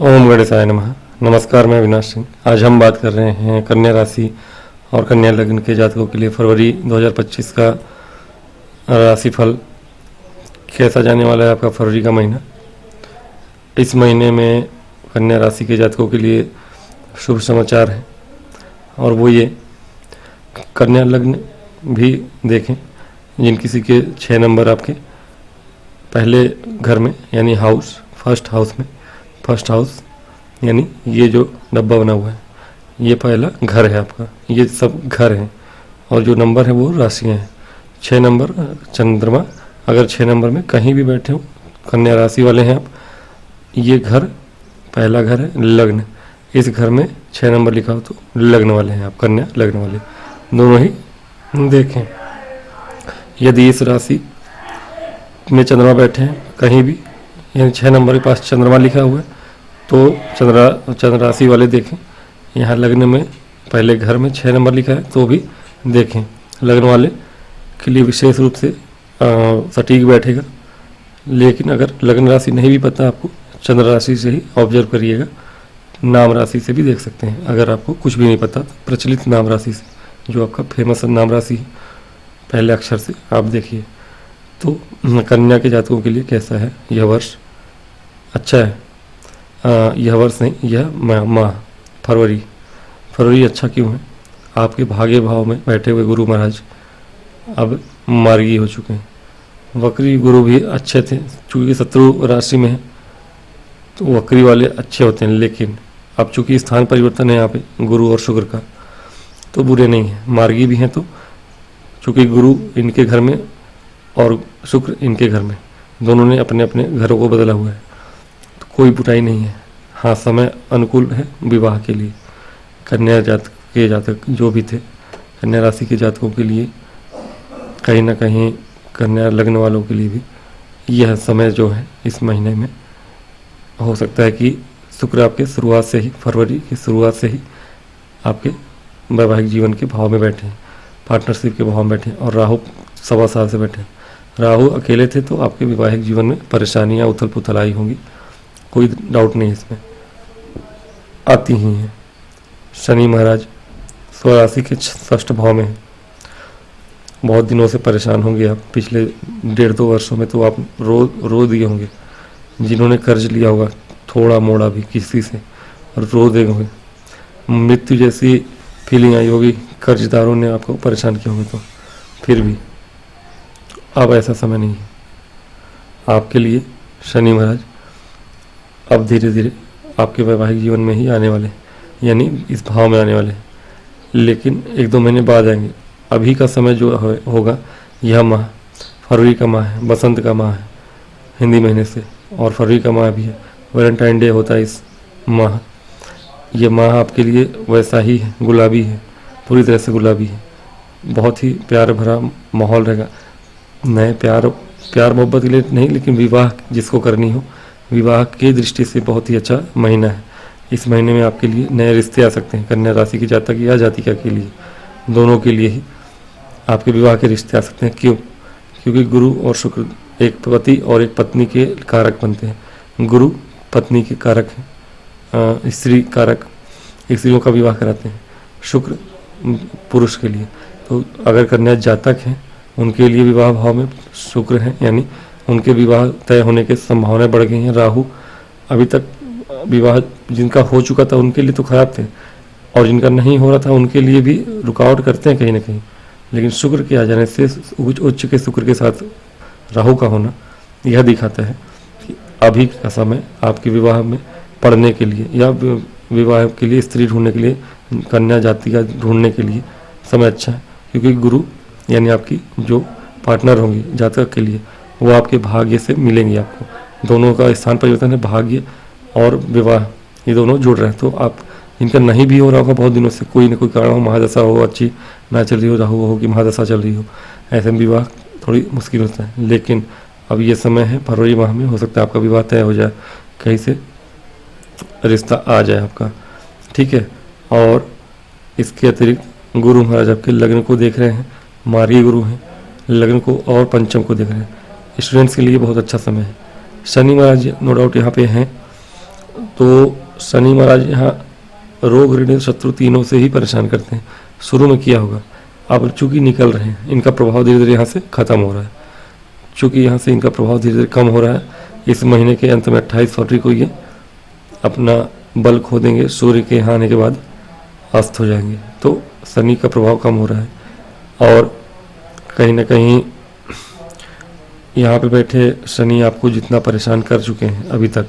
ओम गणेशाय नमः। नमस्कार, मैं अविनाश सिंह। आज हम बात कर रहे हैं कन्या राशि और कन्या लग्न के जातकों के लिए फरवरी 2025 का राशिफल कैसा जाने वाला है आपका फरवरी का महीना। इस महीने में कन्या राशि के जातकों के लिए शुभ समाचार है और वो ये, कन्या लग्न भी देखें जिन किसी के 6 नंबर आपके पहले घर में यानी फर्स्ट हाउस यानी ये जो डब्बा बना हुआ है ये पहला घर है आपका। ये सब घर हैं और जो नंबर है वो राशियाँ हैं। 6 नंबर चंद्रमा, अगर 6 नंबर में कहीं भी बैठे हो, कन्या राशि वाले हैं आप, ये घर पहला घर है लग्न। इस घर में 6 नंबर लिखा हो तो लग्न वाले हैं आप, कन्या लग्न वाले दोनों ही देखें। यदि इस राशि में चंद्रमा बैठे हैं कहीं भी, यानी 6 नंबर के पास चंद्रमा लिखा हुआ है तो चंद्र राशि वाले देखें। यहाँ लग्न में पहले घर में 6 नंबर लिखा है तो भी देखें। लग्न वाले के लिए विशेष रूप से सटीक बैठेगा। लेकिन अगर लग्न राशि नहीं भी पता आपको, चंद्र राशि से ही ऑब्जर्व करिएगा। नाम राशि से भी देख सकते हैं। अगर आपको कुछ भी नहीं पता तो प्रचलित नाम राशि से, जो आपका फेमस नाम राशि है पहले अक्षर से, आप देखिए। तो कन्या के जातकों के लिए कैसा है यह वर्ष? अच्छा है। यह वर्ष नहीं, यह माह फरवरी अच्छा क्यों है? आपके भाग्य भाव में बैठे हुए गुरु महाराज अब मार्गी हो चुके हैं। वक्री गुरु भी अच्छे थे, चूँकि शत्रु राशि में है तो वक्री वाले अच्छे होते हैं, लेकिन अब चूँकि स्थान परिवर्तन है यहाँ पे गुरु और शुक्र का, तो बुरे नहीं है। मार्गी भी हैं तो चूँकि गुरु इनके घर में और शुक्र इनके घर में, दोनों ने अपने अपने घरों को बदला हुआ है, तो कोई बुराई नहीं है। हाँ, समय अनुकूल है विवाह के लिए। कन्या जातक जो भी थे, कन्या राशि के जातकों के लिए कहीं ना कहीं, कन्या लग्न वालों के लिए भी यह समय जो है इस महीने में हो सकता है कि शुक्र आपके शुरुआत से ही, फरवरी की शुरुआत से ही आपके वैवाहिक जीवन के भाव में बैठे हैं, पार्टनरशिप के भाव में बैठे हैं। और राहु 1.25 साल से बैठे हैं। राहु अकेले थे तो आपके वैवाहिक जीवन में परेशानियां उथल पुथल आई होंगी, कोई डाउट नहीं इसमें, आती ही हैं। शनि महाराज स्वराशि के 6ठ भाव में है। बहुत दिनों से परेशान होंगे आप, पिछले 1.5-2 वर्षों में तो आप रो दिए होंगे। जिन्होंने कर्ज लिया होगा थोड़ा मोड़ा भी किसी से, और रो दे होंगे। मृत्यु जैसी फीलिंग आई होगी, कर्जदारों ने आपको परेशान किया होगा। तो फिर भी अब ऐसा समय नहीं है आपके लिए। शनि महाराज अब धीरे धीरे आपके वैवाहिक जीवन में ही आने वाले, यानी इस भाव में आने वाले, लेकिन 1-2 महीने बाद आएंगे। अभी का समय जो होगा, यह माह फरवरी का माह है, बसंत का माह है हिंदी महीने से, और फरवरी का माह भी है। वैलेंटाइन डे होता है इस माह। ये माह आपके लिए वैसा ही है, गुलाबी है, पूरी तरह से गुलाबी है। बहुत ही प्यार भरा माहौल रहेगा। नए प्यार मोहब्बत के लिए नहीं, लेकिन विवाह जिसको करनी हो, विवाह की दृष्टि से बहुत ही अच्छा महीना है। इस महीने में आपके लिए नए रिश्ते आ सकते हैं। कन्या राशि के जातक या जातिका के लिए, दोनों के लिए ही आपके विवाह के रिश्ते आ सकते हैं। क्यों? क्योंकि गुरु और शुक्र एक पति और एक पत्नी के कारक बनते हैं। गुरु पत्नी के कारक हैं, स्त्री कारक, स्त्रियों का विवाह कराते हैं। शुक्र पुरुष के लिए। तो अगर कन्या जातक हैं, उनके लिए विवाह भाव में शुक्र है, यानी उनके विवाह तय होने की संभावनाएं बढ़ गई हैं। राहु अभी तक विवाह जिनका हो चुका था उनके लिए तो खराब थे, और जिनका नहीं हो रहा था उनके लिए भी रुकावट करते हैं कहीं ना कहीं। लेकिन शुक्र के आ जाने से, उच्च के शुक्र के साथ राहु का होना, यह दिखाता है कि अभी का समय आपके विवाह में पढ़ने के लिए या विवाह के लिए स्त्री ढूंढने के लिए, कन्या जाति का ढूंढने के लिए समय अच्छा है। क्योंकि गुरु यानी आपकी जो पार्टनर होंगी जातक के लिए, वो आपके भाग्य से मिलेंगे आपको। दोनों का स्थान परिवर्तन है, भाग्य और विवाह, ये दोनों जुड़ रहे हैं। तो आप इनका नहीं भी हो रहा होगा बहुत दिनों से, कोई ना कोई कारण हो, महादशा हो अच्छी ना चल रही हो, राहु हो कि महादशा चल रही हो, ऐसे में विवाह थोड़ी मुश्किल होता है। लेकिन अब ये समय है फरवरी माह में, हो सकता है आपका विवाह तय हो जाए, कहीं से रिश्ता आ जाए आपका, ठीक है। और इसके अतिरिक्त गुरु महाराज आपके लग्न को देख रहे हैं, मार्गी गुरु हैं, लग्न को और पंचम को देख रहे हैं। स्टूडेंट्स के लिए बहुत अच्छा समय है। शनि महाराज नो डाउट यहाँ पे हैं, तो शनि महाराज यहाँ रोग ऋण शत्रु तीनों से ही परेशान करते हैं। शुरू में किया होगा, अब चूंकि निकल रहे हैं, इनका प्रभाव धीरे धीरे यहाँ से खत्म हो रहा है। चूंकि यहाँ से इनका प्रभाव धीरे धीरे कम हो रहा है, इस महीने के अंत में 28 फरवरी को ये अपना बल खो देंगे, सूर्य के यहाँ आने के बाद अस्त हो जाएंगे। तो शनि का प्रभाव कम हो रहा है और कहीं ना कहीं यहाँ पे बैठे शनि आपको जितना परेशान कर चुके हैं अभी तक,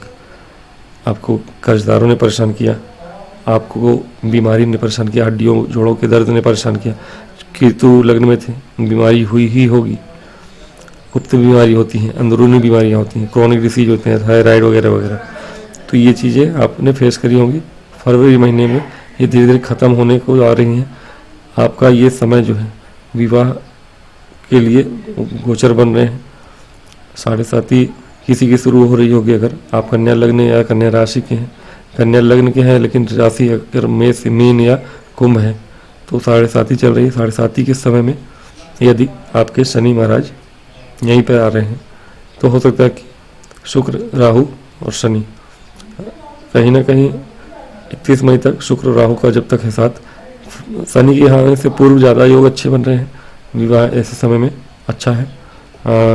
आपको कर्जदारों ने परेशान किया, आपको बीमारी ने परेशान किया, हड्डियों जोड़ों के दर्द ने परेशान किया। केतु लग्न में थे, बीमारी हुई ही होगी, गुप्त बीमारी होती हैं, अंदरूनी बीमारियाँ होती हैं, क्रोनिक डिसीज होते हैं, थायराइड वगैरह वगैरह। तो ये चीज़ें आपने फेस करी होंगी। फरवरी महीने में ये धीरे धीरे ख़त्म होने को आ रही हैं। आपका ये समय जो है विवाह के लिए गोचर बन रहे हैं। 7.5 किसी की शुरू हो रही होगी, अगर आप कन्या लग्न या कन्या राशि के हैं। कन्या लग्न के हैं लेकिन राशि अगर मेष, मीन या कुंभ है तो 7.5 चल रही है। 7.5 के समय में यदि आपके शनि महाराज यहीं पर आ रहे हैं तो हो सकता है कि शुक्र, राहु और शनि कहीं ना कहीं 31 मई तक शुक्र राहु का जब तक है साथ, शनि के आने से पूर्व ज़्यादा योग अच्छे बन रहे हैं। विवाह ऐसे समय में अच्छा है।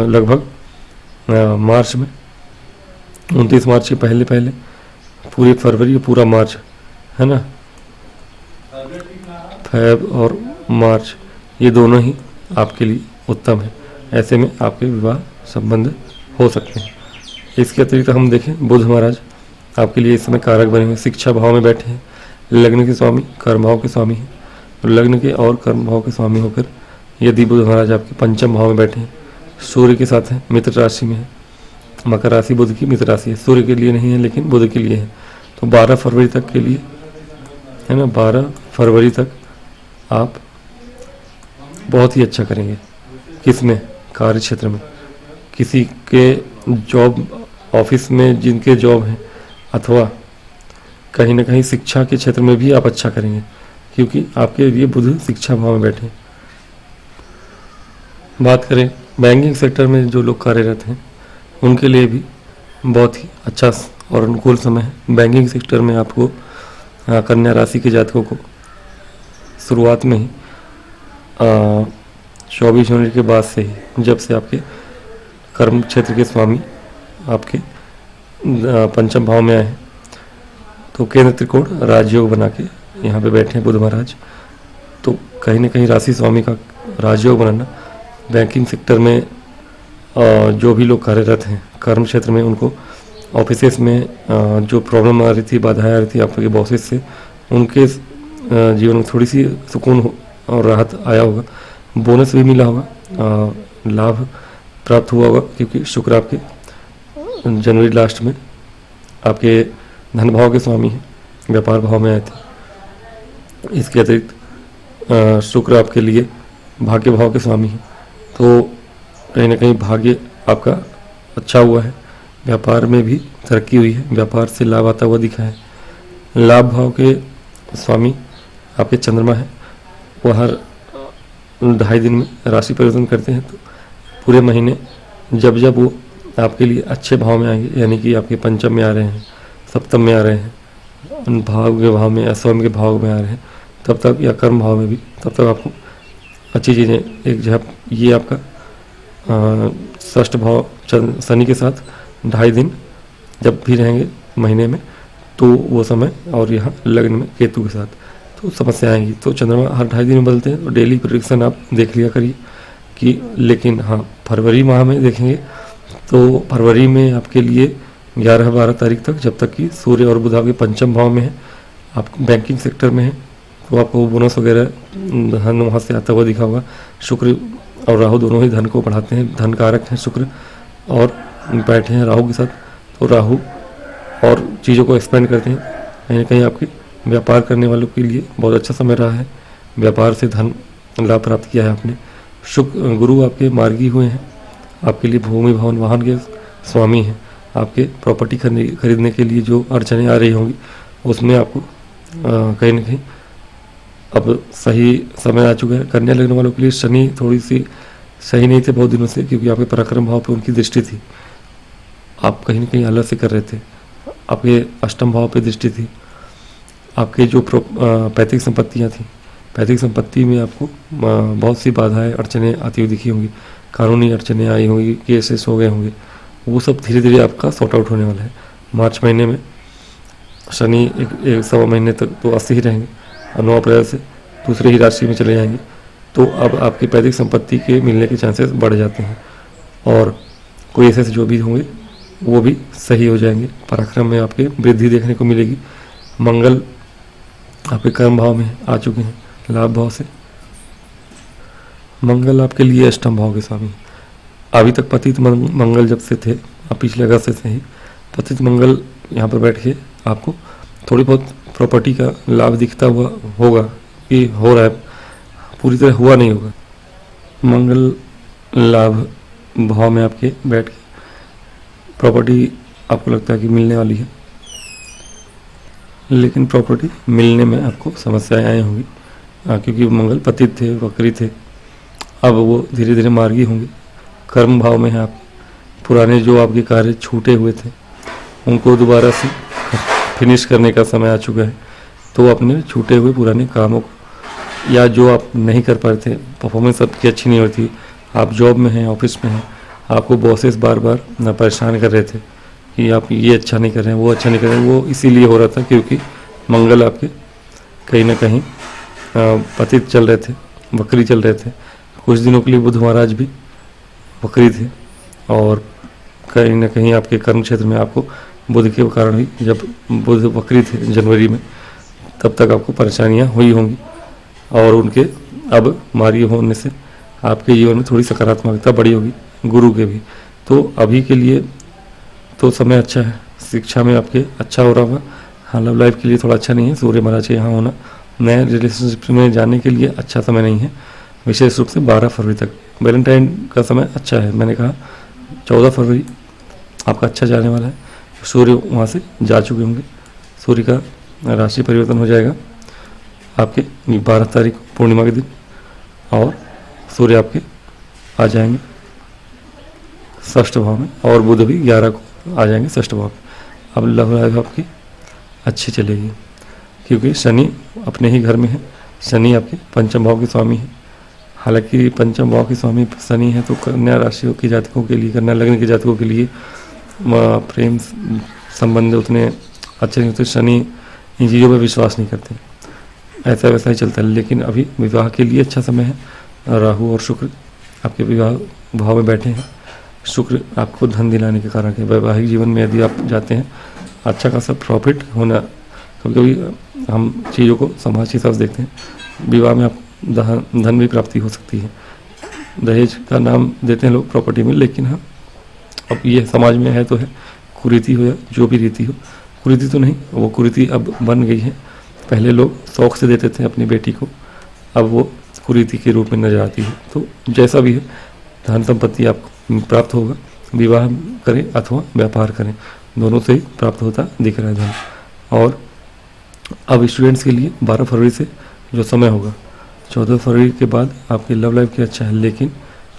लगभग मार्च में 29 मार्च के पहले पहले पूरी फरवरी और पूरा मार्च है ना, फेब और मार्च ये दोनों ही आपके लिए उत्तम है। ऐसे में आपके विवाह संबंध हो सकते हैं। इसके अतिरिक्त हम देखें, बुध महाराज आपके लिए इस समय कारक बने हुए, शिक्षा भाव में बैठे हैं। लग्न के स्वामी कर्म भाव के स्वामी हैं, तो लग्न के और कर्म भाव के स्वामी होकर यदि बुध महाराज आपके पंचम भाव में बैठे हैं, सूर्य के साथ हैं, मित्र राशि में है। मकर राशि बुध की मित्र राशि है, सूर्य के लिए नहीं है लेकिन बुध के लिए है। तो 12 फरवरी तक के लिए है ना, 12 फरवरी तक आप बहुत ही अच्छा करेंगे। किस में? कार्य क्षेत्र में। किसी के जॉब ऑफिस में जिनके जॉब हैं, अथवा कहीं ना कहीं शिक्षा के क्षेत्र में भी आप अच्छा करेंगे, क्योंकि आपके लिए बुध शिक्षा भाव में बैठे। बात करें बैंकिंग सेक्टर में जो लोग कार्यरत हैं उनके लिए भी बहुत ही अच्छा और अनुकूल समय है। बैंकिंग सेक्टर में आपको कन्या राशि के जातकों को शुरुआत में ही 24 जनवरी के बाद से ही, जब से आपके कर्म क्षेत्र के स्वामी आपके पंचम भाव में आए हैं, तो केंद्र त्रिकोण राजयोग बना के यहाँ पे बैठे हैं बुध महाराज। तो कहीं ना कहीं राशि स्वामी का राजयोग बनाना बैंकिंग सेक्टर में जो भी लोग कार्यरत हैं कर्म क्षेत्र में, उनको ऑफिसेस में जो प्रॉब्लम आ रही थी, बाधाएं आ रही थी आपके बॉसेस से, उनके जीवन में थोड़ी सी सुकून और राहत आया होगा। बोनस भी मिला होगा, लाभ प्राप्त हुआ होगा, क्योंकि शुक्र आपके जनवरी लास्ट में आपके धन भाव के स्वामी हैं, व्यापार भाव में आए थे। इसके अतिरिक्त शुक्र आपके लिए भाग्य भाव के स्वामी हैं, तो कहीं ना कहीं भाग्य आपका अच्छा हुआ है। व्यापार में भी तरक्की हुई है, व्यापार से लाभ आता हुआ दिखा है। लाभ भाव के स्वामी आपके चंद्रमा है, वो हर 2.5 दिन में राशि परिवर्तन करते हैं। तो पूरे महीने जब जब वो आपके लिए अच्छे भाव में आएंगे, यानी कि आपके पंचम में आ रहे हैं, सप्तम में आ रहे हैं, भाव के भाव में या स्वयं के भाव में आ रहे हैं, तब तक या कर्म भाव में भी, तब तक आपको अच्छी चीज़ें। एक जब ये आपका षष्ठ भाव शनि के साथ 2.5 दिन जब भी रहेंगे महीने में, तो वो समय, और यहाँ लग्न में केतु के साथ तो समस्या आएंगी। तो चंद्रमा हर 2.5 दिन में बदलते हैं, तो डेली प्रेडिक्शन आप देख लिया करिए कि। लेकिन हाँ, फरवरी माह में देखेंगे तो फरवरी में आपके लिए 11-12 तारीख तक, जब तक कि सूर्य और बुध आपके पंचम भाव में है, आप बैंकिंग सेक्टर में है, तो आपको बोनस वगैरह धन वहाँ से आता हुआ दिखा होगा। शुक्र और राहु दोनों ही धन को बढ़ाते हैं, धन कारक हैं शुक्र, और बैठे हैं राहु के साथ, तो राहु और चीज़ों को एक्सपेंड करते हैं। कहीं ना कहीं आपके व्यापार करने वालों के लिए बहुत अच्छा समय रहा है, व्यापार से धन लाभ प्राप्त किया है आपने। शुक्र गुरु आपके मार्गी हुए हैं, आपके लिए भूमि भवन वाहन के स्वामी हैं। आपके प्रॉपर्टी खरीदने के लिए जो अड़चनें आ रही होंगी, उसमें आपको कहीं ना कहीं अब सही समय आ चुका है। कन्या लगने वालों के लिए शनि थोड़ी सी सही नहीं थे बहुत दिनों से, क्योंकि आपके पराक्रम भाव पर उनकी दृष्टि थी। आप कहीं ना कहीं अलग से कर रहे थे, आपके अष्टम भाव पे दृष्टि थी, आपके जो पैतृक संपत्तियाँ थी, पैतृक संपत्ति में आपको बहुत सी बाधाएं अड़चनें आती हुई दिखी होंगी, कानूनी अड़चनें आई होंगी, केसेस हो गए होंगे, वो सब धीरे धीरे आपका सॉर्ट आउट होने वाला है। मार्च महीने में शनि एक सवा महीने तक तो अस्थिर ही रहेंगे और 9 अप्रैल से दूसरे ही राशि में चले जाएंगे, तो अब आपकी पैतृक संपत्ति के मिलने के चांसेस बढ़ जाते हैं और कोई ऐसे जो भी होंगे वो भी सही हो जाएंगे। पराक्रम में आपके वृद्धि देखने को मिलेगी। मंगल आपके कर्म भाव में आ चुके हैं, लाभ भाव से। मंगल आपके लिए अष्टम भाव के स्वामी। अभी तक पतित मंगल जब से थे, अब पिछले अगस्त से ही पतित मंगल यहाँ पर बैठ के आपको थोड़ी बहुत प्रॉपर्टी का लाभ दिखता हुआ होगा कि हो रहा है, पूरी तरह हुआ नहीं होगा। मंगल लाभ भाव में आपके बैठ के प्रॉपर्टी आपको लगता है कि मिलने वाली है, लेकिन प्रॉपर्टी मिलने में आपको समस्याएं आई होंगी क्योंकि मंगल पतित थे, वक्री थे, अब वो धीरे धीरे मार्गी होंगे। कर्म भाव में है आप, पुराने जो आपके कार्य छूटे हुए थे उनको दोबारा से फिनिश करने का समय आ चुका है, तो अपने छूटे हुए पुराने कामों को या जो आप नहीं कर पा रहे थे, परफॉर्मेंस आपकी अच्छी नहीं होती, आप जॉब में हैं, ऑफिस में हैं, आपको बॉसेस बार बार ना परेशान कर रहे थे कि आप ये अच्छा नहीं कर रहे हैं, वो अच्छा नहीं कर रहे हैं, वो इसीलिए हो रहा था क्योंकि मंगल आपके कहीं ना कहीं पतित चल रहे थे, वक्री चल रहे थे। कुछ दिनों के लिए बुध महाराज भी वक्री थे और कहीं ना कहीं आपके कर्म क्षेत्र में आपको बुध के कारण ही, जब बुध वक्री थे जनवरी में, तब तक आपको परेशानियां हुई होंगी और उनके अब मार्गी होने से आपके जीवन में थोड़ी सकारात्मकता बढ़ी होगी, गुरु के भी। तो अभी के लिए तो समय अच्छा है, शिक्षा में आपके अच्छा हो रहा होगा। हाँ, लव लाइफ के लिए थोड़ा अच्छा नहीं है, सूर्य महाराज के यहाँ होना नए रिलेशनशिप में जाने के लिए अच्छा समय नहीं है, विशेष रूप से 12 फरवरी तक। वैलेंटाइन का समय अच्छा है, मैंने कहा 14 फरवरी आपका अच्छा जाने वाला है, सूर्य वहाँ से जा चुके होंगे, सूर्य का राशि परिवर्तन हो जाएगा आपके 12 तारीख पूर्णिमा के दिन और सूर्य आपके आ जाएंगे षष्ठ भाव में और बुध भी 11 को आ जाएंगे षष्ठ भाव में। अब लव लाइफ आपकी अच्छी चलेगी क्योंकि शनि अपने ही घर में है, शनि आपके पंचम भाव के स्वामी है। हालांकि पंचम भाव के स्वामी शनि है तो कन्या राशियों के जातकों के लिए, कन्या लग्न के जातकों के लिए प्रेम संबंध उतने अच्छे नहीं होते, शनि इन चीज़ों पर विश्वास नहीं करते, ऐसा वैसा ही चलता है। लेकिन अभी विवाह के लिए अच्छा समय है। राहु और शुक्र आपके विवाह भाव में बैठे हैं। शुक्र आपको धन दिलाने के कारण है। वैवाहिक जीवन में यदि आप जाते हैं अच्छा खासा प्रॉफिट होना, कभी कभी हम चीज़ों को समाज के हिसाब से देखते हैं। विवाह में आप धन भी प्राप्ति हो सकती है, दहेज का नाम देते हैं लोग प्रॉपर्टी में, लेकिन हाँ अब ये समाज में है तो है, कुरीति हो या जो भी रीति हो, कुरीति तो नहीं, वो कुरीति अब बन गई है। पहले लोग शौक से देते थे अपनी बेटी को, अब वो कुरीति के रूप में नजर आती है। तो जैसा भी है धन संपत्ति आपको प्राप्त होगा, विवाह करें अथवा व्यापार करें, दोनों से ही प्राप्त होता दिख रहा है धन। और अब स्टूडेंट्स के लिए 12 फरवरी से जो समय होगा, 14 फरवरी के बाद आपकी लव लाइफ के अच्छा है, लेकिन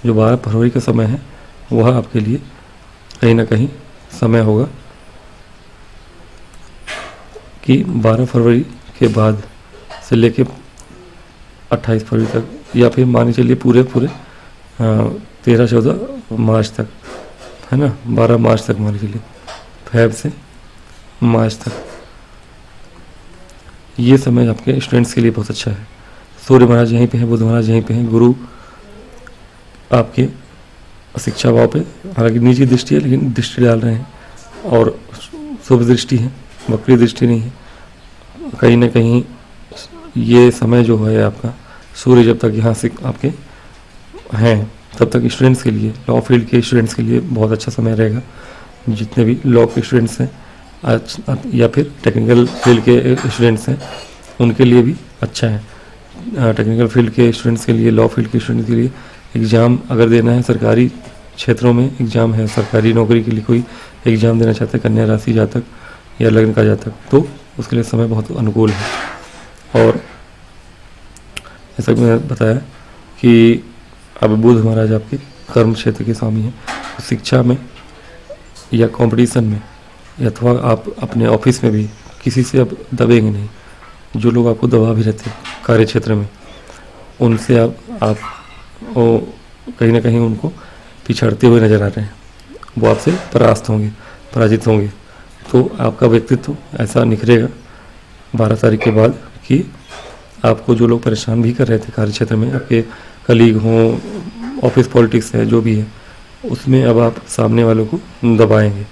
जो 12 फरवरी का समय है वह आपके लिए कहीं ना कहीं समय होगा कि 12 फरवरी के बाद से लेके 28 फरवरी तक या फिर मान चलिए पूरे 13-14 मार्च तक, है ना, 12 मार्च तक मान चलिए, फैब से मार्च तक, ये समय आपके स्टूडेंट्स के लिए बहुत अच्छा है। सूर्य महाराज यहीं पे हैं, बुध महाराज यहीं पे हैं, गुरु आपके शिक्षा भाव पे हालांकि निजी दृष्टि है लेकिन दृष्टि डाल रहे हैं और शुभ दृष्टि है, वक्री दृष्टि नहीं है। कहीं ना कहीं ये समय जो है आपका, सूर्य जब तक यहाँ से आपके हैं तब तक स्टूडेंट्स के लिए, लॉ फील्ड के स्टूडेंट्स के लिए बहुत अच्छा समय रहेगा। जितने भी लॉ के स्टूडेंट्स हैं या फिर टेक्निकल फील्ड के स्टूडेंट्स हैं उनके लिए भी अच्छा है। टेक्निकल फील्ड के स्टूडेंट्स के लिए, लॉ फील्ड के स्टूडेंट्स के लिए एग्ज़ाम अगर देना है, सरकारी क्षेत्रों में एग्ज़ाम है, सरकारी नौकरी के लिए कोई एग्ज़ाम देना चाहते हैं, कन्या राशि जातक या लग्न का जातक, तो उसके लिए समय बहुत अनुकूल है। और जैसा कि मैंने बताया कि अब बुध महाराज आपके कर्म क्षेत्र के स्वामी हैं, तो शिक्षा में या कंपटीशन में अथवा आप अपने ऑफिस में भी किसी से अब दबेंगे नहीं। जो लोग आपको दबा भी रहते कार्य क्षेत्र में, उनसे आप वो कहीं ना कहीं उनको पिछड़ते हुए नजर आ रहे हैं, वो आपसे पराजित होंगे। तो आपका व्यक्तित्व ऐसा निखरेगा 12 तारीख के बाद कि आपको जो लोग परेशान भी कर रहे थे कार्य क्षेत्र में, आपके कलीग हों, ऑफिस पॉलिटिक्स है, जो भी है, उसमें अब आप सामने वालों को दबाएंगे,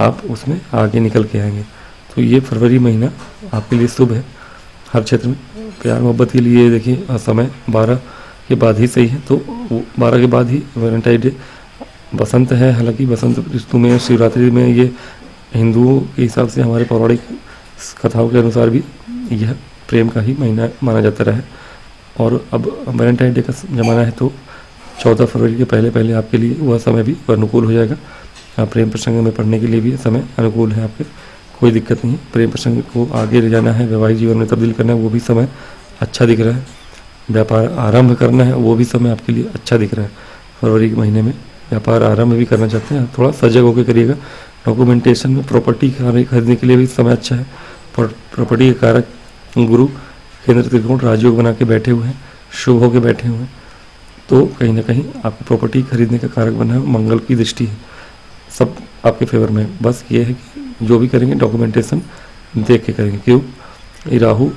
आप उसमें आगे निकल के आएंगे। तो ये फरवरी महीना आपके लिए शुभ है हर क्षेत्र में। प्यार मोहब्बत के लिए देखिए समय 12 के बाद ही सही है, तो 12 के बाद ही वैलेंटाइन डे। बसंत है, हालांकि बसंत ऋतु में शिवरात्रि में ये हिंदुओं के हिसाब से, हमारे पौराणिक कथाओं के अनुसार भी यह प्रेम का ही महीना माना जाता रहा है। और अब वैलेंटाइन डे का ज़माना है, तो 14 फरवरी के पहले पहले आपके लिए वह समय भी अनुकूल हो जाएगा। आप प्रेम प्रसंग में पढ़ने के लिए भी समय अनुकूल है आपके, कोई दिक्कत नहीं है। प्रेम प्रसंग को आगे ले जाना है, वैवाहिक जीवन में तब्दील करना है, वो भी समय अच्छा दिख रहा है। व्यापार आरंभ करना है, वो भी समय आपके लिए अच्छा दिख रहा है। फरवरी के महीने में व्यापार आरंभ भी करना चाहते हैं, थोड़ा सजग होकर करिएगा। डॉक्यूमेंटेशन में प्रॉपर्टी खरीदने के लिए भी समय अच्छा है। प्रॉपर्टी के कारक गुरु केंद्र त्रिकोण राजयोग बना के बैठे हुए हैं, शुभ होकर बैठे हुए हैं, तो कहीं ना कहीं आपको प्रॉपर्टी खरीदने का कारक बना है। मंगल की दृष्टि है, सब आपके फेवर में। बस ये है कि जो भी करेंगे डॉक्यूमेंटेशन देख के करेंगे। क्यों, ये राहु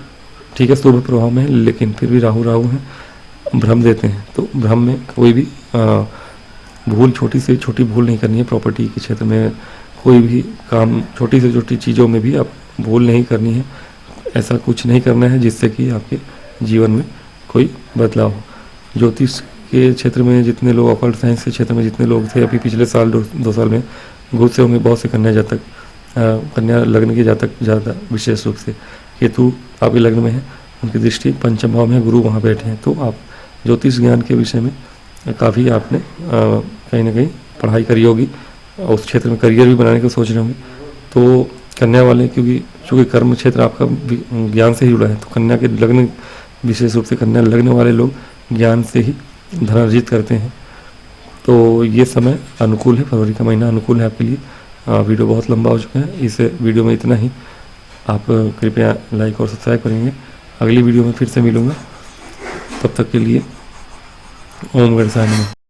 ठीक है शुभ प्रभाव में है, लेकिन फिर भी राहु है, भ्रम देते हैं। तो भ्रम में कोई भी भूल, छोटी से छोटी भूल नहीं करनी है। प्रॉपर्टी के क्षेत्र में कोई भी काम, छोटी से छोटी चीज़ों में भी आप भूल नहीं करनी है। ऐसा कुछ नहीं करना है जिससे कि आपके जीवन में कोई बदलाव हो। ज्योतिष के क्षेत्र में जितने लोग, ऑकल्ट साइंस के क्षेत्र में जितने लोग थे, अभी पिछले साल 2 साल में गुरु से होंगे बहुत से कन्या जातक, कन्या लग्न के जातक ज़्यादा विशेष रूप से। केतु आपके लग्न में है, उनकी दृष्टि पंचम भाव में, गुरु वहाँ बैठे हैं। तो आप ज्योतिष ज्ञान के विषय में काफ़ी आपने कहीं ना कहीं पढ़ाई करी होगी, उस क्षेत्र में करियर भी बनाने की सोच रहे होंगे। तो कन्या वाले, क्योंकि कर्म क्षेत्र आपका ज्ञान से ही जुड़ा है, तो कन्या के लग्न, विशेष रूप से कन्या लग्न वाले लोग ज्ञान से ही धन अर्जित करते हैं। तो ये समय अनुकूल है, फरवरी का महीना अनुकूल है आपके लिए। वीडियो बहुत लंबा हो चुका है, इस वीडियो में इतना ही। आप कृपया लाइक और सब्सक्राइब करेंगे। अगली वीडियो में फिर से मिलूँगा, तब तक के लिए ओम गणेशाय नमः।